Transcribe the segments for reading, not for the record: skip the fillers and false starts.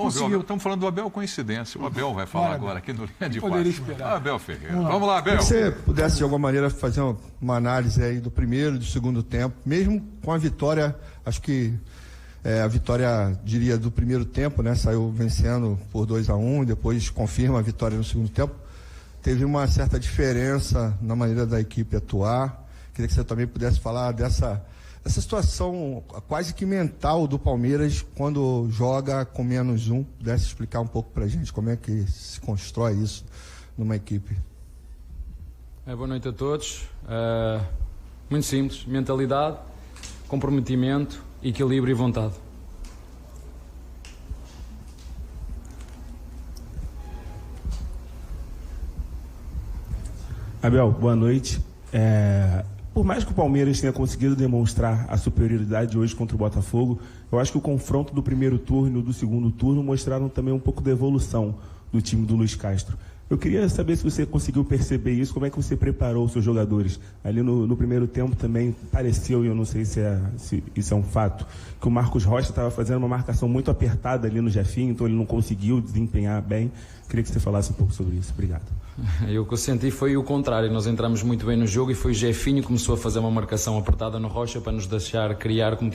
conseguiu. Estamos falando do Abel, coincidência. O Abel vai falar agora aqui no Linha de Passe. Abel Ferreira. Vamos lá, Abel. Se você pudesse, de alguma maneira, fazer uma análise aí do primeiro e do segundo tempo, mesmo com a vitória, acho que a vitória, diria, do primeiro tempo, né? Saiu vencendo por 2-1 e depois confirma a vitória no segundo tempo. Teve uma certa diferença na maneira da equipe atuar. Queria que você também pudesse falar dessa situação quase que mental do Palmeiras quando joga com -1. Pudesse explicar um pouco pra gente como é que se constrói isso numa equipe. Boa noite a todos. Muito simples: mentalidade, comprometimento, equilíbrio e vontade. Abel, boa noite. Por mais que o Palmeiras tenha conseguido demonstrar a superioridade hoje contra o Botafogo, eu acho que o confronto do primeiro turno e do segundo turno mostraram também um pouco da evolução do time do Luiz Castro. Eu queria saber se você conseguiu perceber isso, como é que você preparou os seus jogadores. Ali no primeiro tempo também pareceu, e eu não sei se isso é um fato, que o Marcos Rocha estava fazendo uma marcação muito apertada ali no Jefinho, então ele não conseguiu desempenhar bem. Queria que você falasse um pouco sobre isso. Obrigado. O que eu senti foi o contrário. Nós entramos muito bem no jogo e foi o Jefinho que começou a fazer uma marcação apertada no Rocha para nos deixar criar como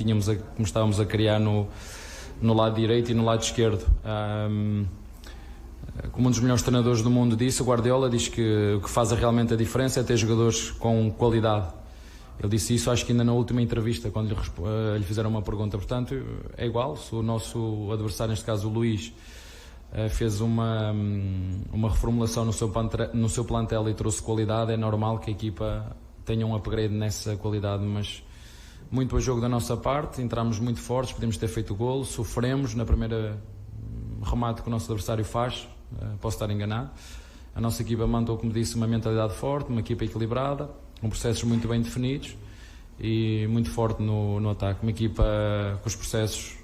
estávamos a criar no lado direito e no lado esquerdo. Como um dos melhores treinadores do mundo disse, o Guardiola diz que o que faz realmente a diferença é ter jogadores com qualidade. Ele disse isso, acho que ainda na última entrevista, quando lhe fizeram uma pergunta. Portanto, é igual, se o nosso adversário, neste caso o Luís, fez uma reformulação no seu plantel e trouxe qualidade, é normal que a equipa tenha um upgrade nessa qualidade. Mas muito bom jogo da nossa parte, entramos muito fortes, podemos ter feito o golo, sofremos na primeira remate que o nosso adversário faz. Posso estar enganado. A nossa equipa mandou, como disse, uma mentalidade forte, uma equipa equilibrada, com processos muito bem definidos e muito forte no ataque. Uma equipa com os processos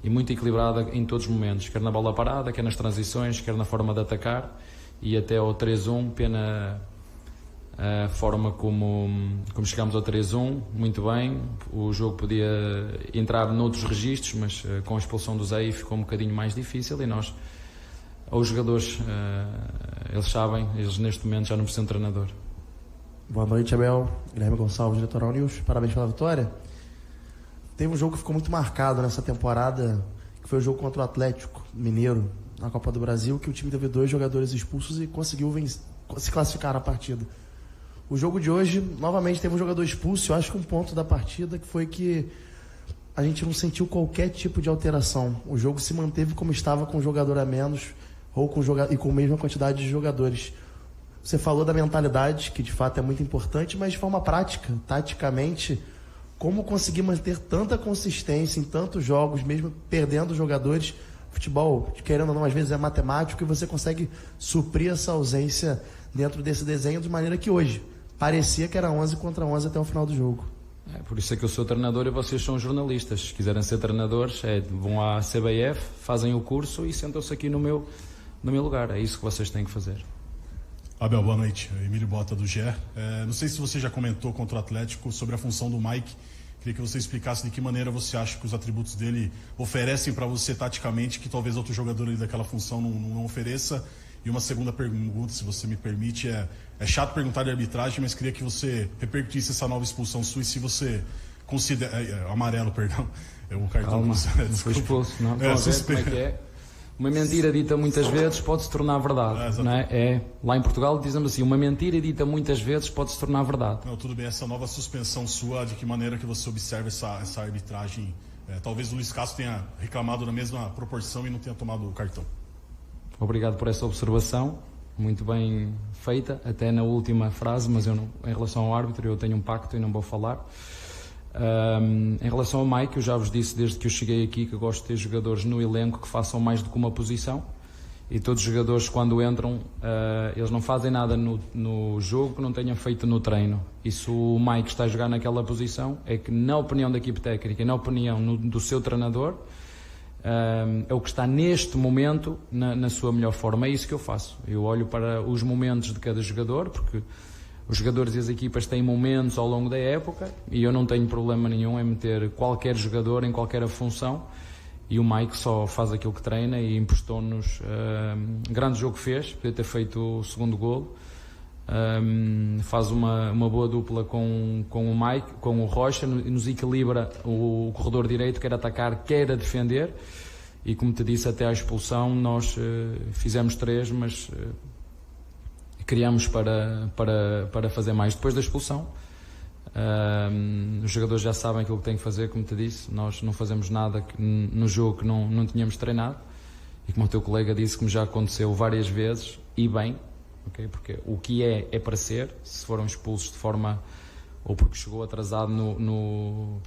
e muito equilibrada em todos os momentos, quer na bola parada, quer nas transições, quer na forma de atacar. E até ao 3-1, pena a forma como chegámos ao 3-1, muito bem. O jogo podia entrar noutros registros, mas com a expulsão do Zé ficou um bocadinho mais difícil. E nós, os jogadores, eles sabem, eles neste momento já não precisam de treinador. Boa noite, Abel. Guilherme Gonçalves, do Litoral News. Parabéns pela vitória. Teve um jogo que ficou muito marcado nessa temporada, que foi o jogo contra o Atlético Mineiro, na Copa do Brasil, que o time teve 2 jogadores expulsos e conseguiu se classificar na partida. O jogo de hoje, novamente, teve um jogador expulso. Eu acho que um ponto da partida que foi que a gente não sentiu qualquer tipo de alteração. O jogo se manteve como estava, com um jogador a menos ou com a mesma quantidade de jogadores. Você falou da mentalidade, que de fato é muito importante, mas de forma prática, taticamente, como conseguir manter tanta consistência em tantos jogos, mesmo perdendo jogadores? Futebol, querendo ou não, às vezes é matemático, e você consegue suprir essa ausência dentro desse desenho de maneira que hoje parecia que era 11 contra 11 até o final do jogo. Por isso é que eu sou treinador e vocês são jornalistas. Se quiserem ser treinadores, vão à CBF, fazem o curso e sentam-se aqui no meu lugar. É isso que vocês têm que fazer. Abel, boa noite. Emílio Bota, do GE. Não sei se você já comentou contra o Atlético sobre a função do Mike. Queria que você explicasse de que maneira você acha que os atributos dele oferecem para você taticamente, que talvez outro jogador ali daquela função não ofereça. E uma segunda pergunta, se você me permite, é chato perguntar de arbitragem, mas queria que você repercutisse essa nova expulsão sua e se você considera... amarelo, perdão. O cartão... Calma, não foi expulso. Não, como é que é? Uma mentira dita muitas vezes pode se tornar verdade, não é? Lá em Portugal dizemos assim, uma mentira dita muitas vezes pode se tornar verdade. Não, tudo bem, essa nova suspensão sua, de que maneira que você observa essa arbitragem? Talvez o Luiz Castro tenha reclamado na mesma proporção e não tenha tomado o cartão. Obrigado por essa observação, muito bem feita, até na última frase, mas eu não, em relação ao árbitro eu tenho um pacto e não vou falar. Em relação ao Mike, eu já vos disse desde que eu cheguei aqui que eu gosto de ter jogadores no elenco que façam mais do que uma posição, e todos os jogadores quando entram eles não fazem nada no jogo que não tenham feito no treino. E se o Mike está a jogar naquela posição, é que na opinião da equipe técnica e na opinião do seu treinador, é o que está neste momento na sua melhor forma. É isso que eu faço, eu olho para os momentos de cada jogador, porque os jogadores e as equipas têm momentos ao longo da época e eu não tenho problema nenhum em meter qualquer jogador em qualquer função, E o Mike só faz aquilo que treina e emprestou-nos. Grande jogo que fez, podia ter feito o segundo golo. Faz uma boa dupla com o Mike, com o Rocha, e nos equilibra o corredor direito, quer atacar, quer a defender. E como te disse, até à expulsão nós fizemos 3, mas criamos para fazer mais depois da expulsão. Os jogadores já sabem aquilo que têm que fazer, como te disse. Nós não fazemos nada no jogo que não tínhamos treinado, e como o teu colega disse, como já aconteceu várias vezes, e bem, okay? Porque o que é para ser. Se foram expulsos de forma, ou porque chegou atrasado no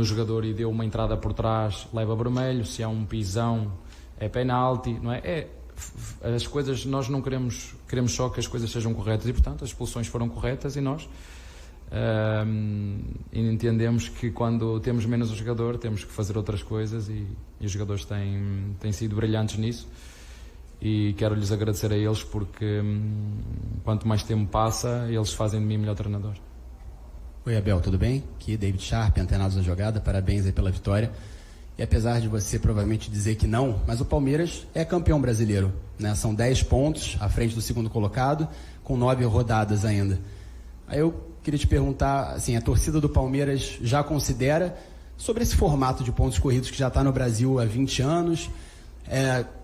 jogador e deu uma entrada por trás, leva vermelho. Se há um pisão, é penalti, não é? As coisas, nós não queremos só que as coisas sejam corretas, e portanto as expulsões foram corretas, e nós entendemos que quando temos menos o jogador temos que fazer outras coisas, e os jogadores têm sido brilhantes nisso, e quero lhes agradecer a eles, porque quanto mais tempo passa, eles fazem de mim melhor treinador. Oi, Abel, tudo bem? Aqui David Sharp, Antenados da Jogada, parabéns aí pela vitória. E apesar de você provavelmente dizer que não, mas o Palmeiras é campeão brasileiro, né? São 10 pontos à frente do segundo colocado, com 9 rodadas ainda. Aí eu queria te perguntar, assim, a torcida do Palmeiras já considera, sobre esse formato de pontos corridos que já está no Brasil há 20 anos,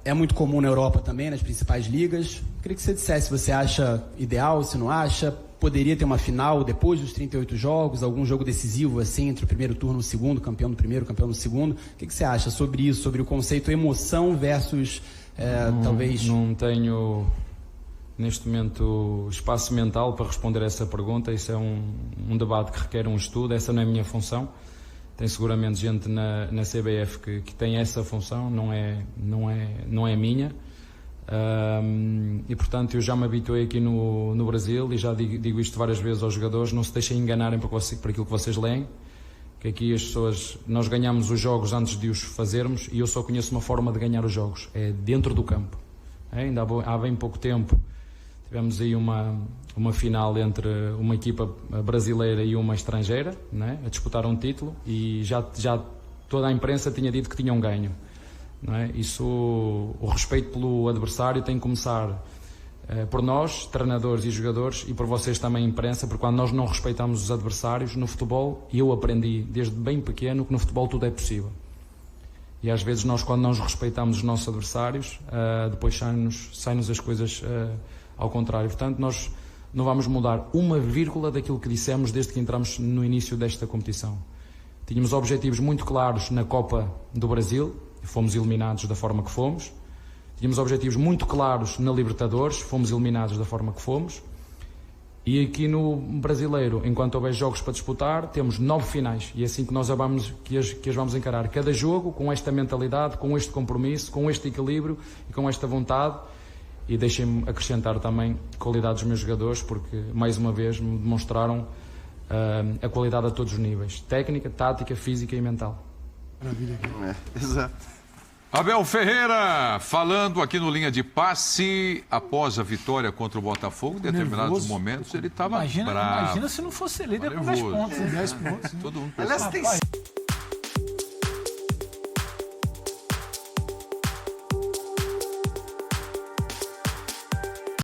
é muito comum na Europa também, nas principais ligas. Queria que você dissesse se você acha ideal, se não acha. Poderia ter uma final depois dos 38 jogos, algum jogo decisivo assim, entre o primeiro turno e o segundo, campeão do primeiro, campeão do segundo. O que você acha sobre isso, sobre o conceito emoção versus talvez... Não tenho, neste momento, espaço mental para responder a essa pergunta. Isso é um debate que requer um estudo, essa não é a minha função. Tem seguramente gente na CBF que tem essa função, não é minha. E portanto eu já me habituei aqui no Brasil, e já digo isto várias vezes aos jogadores: não se deixem enganarem por aquilo que vocês leem, que aqui as pessoas, nós ganhamos os jogos antes de os fazermos, e eu só conheço uma forma de ganhar os jogos, é dentro do campo. Ainda há bem pouco tempo tivemos aí uma final entre uma equipa brasileira e uma estrangeira, né, a disputar um título, e já toda a imprensa tinha dito que tinham ganho. Não é? Isso, o respeito pelo adversário tem que começar por nós, treinadores e jogadores, e por vocês também, imprensa, porque quando nós não respeitamos os adversários no futebol, e eu aprendi desde bem pequeno que no futebol tudo é possível. E às vezes nós, quando não respeitamos os nossos adversários, depois saem-nos as coisas ao contrário. Portanto, nós não vamos mudar uma vírgula daquilo que dissemos desde que entramos no início desta competição. Tínhamos objetivos muito claros na Copa do Brasil, fomos eliminados da forma que fomos. Tínhamos objetivos muito claros na Libertadores, fomos eliminados da forma que fomos. E aqui no Brasileiro, enquanto houver jogos para disputar, temos 9 finais, e é assim que nós que as vamos encarar. Cada jogo com esta mentalidade, com este compromisso, com este equilíbrio e com esta vontade. E deixem-me acrescentar também a qualidade dos meus jogadores, porque mais uma vez me demonstraram a qualidade a todos os níveis: técnica, tática, física e mental. Maravilha. Exato. Abel Ferreira, falando aqui no Linha de Passe, após a vitória contra o Botafogo, em determinados momentos ele estava bravo. Imagina se não fosse ele, com 10 pontos. 10 pontos. Todo mundo Aliás, tem